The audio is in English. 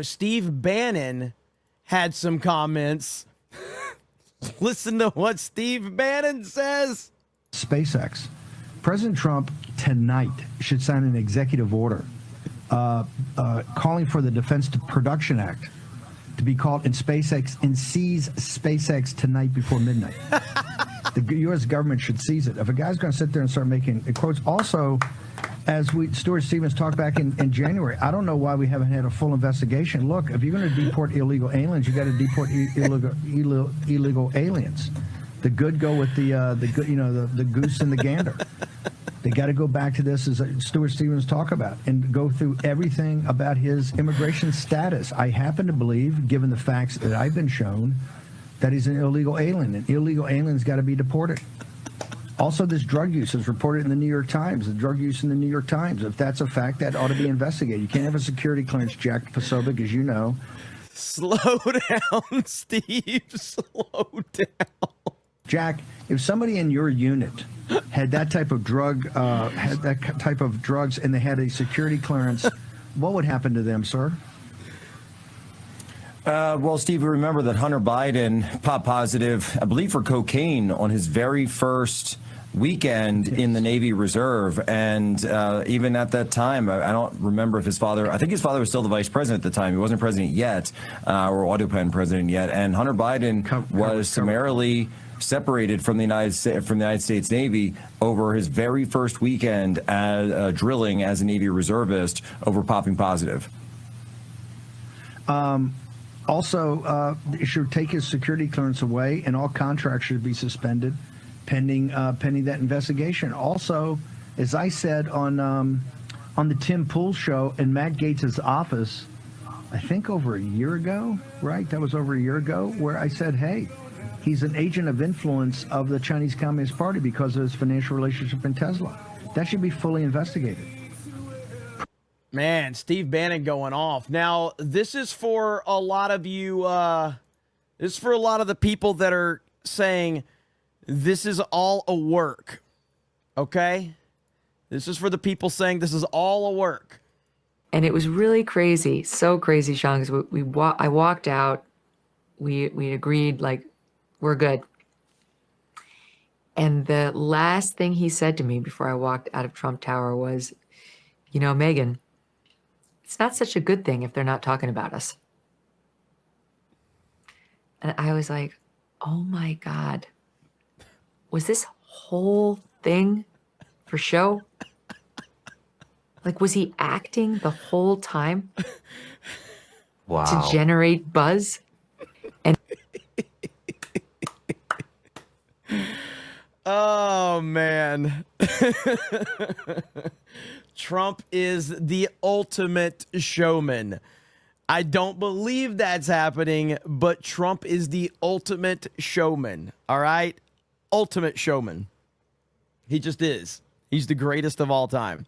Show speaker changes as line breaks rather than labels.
Steve Bannon had some comments. Listen to what Steve Bannon says.
SpaceX. President Trump tonight should sign an executive order calling for the Defense Production Act to be called in SpaceX and seize SpaceX tonight before midnight. The U.S. government should seize it. If a guy's going to sit there and start making quotes, also, as Stuart Stevens talked back in January, I don't know why we haven't had a full investigation. Look, if you're going to deport illegal aliens, you got to deport illegal aliens. The good go with the good, the goose and the gander. They got to go back to this, as Stuart Stevens talked about, and go through everything about his immigration status. I happen to believe, given the facts that I've been shown, that he's an illegal alien, and illegal aliens got to be deported. Also, this drug use is reported in the New York Times. The drug use in the New York Times, if that's a fact, that ought to be investigated. You can't have a security clearance, Jack Posobiec, as you know.
Slow down, Steve. Slow down.
Jack, if somebody in your unit had that type of drugs, and they had a security clearance, what would happen to them, sir?
Well, Steve, remember that Hunter Biden popped positive, I believe, for cocaine on his very first weekend in the Navy Reserve. And even at that time, I don't remember if his father, I think his father was still the vice president at the time. He wasn't president yet, or autopilot president yet. And Hunter Biden was summarily separated from the United States Navy over his very first weekend as drilling as a Navy reservist over popping positive.
Also, it should take his security clearance away, and all contracts should be suspended pending that investigation. Also, as I said on the Tim Pool show in Matt Gaetz's office, I think over a year ago, right? That was over a year ago, where I said, hey, he's an agent of influence of the Chinese Communist Party because of his financial relationship in Tesla. That should be fully investigated.
Man, Steve Bannon going off. Now, this is for a lot of you, this is for a lot of the people that are saying this is all a work, okay? This is for the people saying this is all a work.
And it was really crazy, so crazy, Sean, because I walked out, we agreed, like, we're good. And the last thing he said to me before I walked out of Trump Tower was, Megan, it's not such a good thing if they're not talking about us. And I was like, oh my God, was this whole thing for show? Like, was he acting the whole time?
Wow.
To generate buzz? And
oh, man. Trump is the ultimate showman. I don't believe that's happening, but Trump is the ultimate showman. All right? Ultimate showman. He just is. He's the greatest of all time.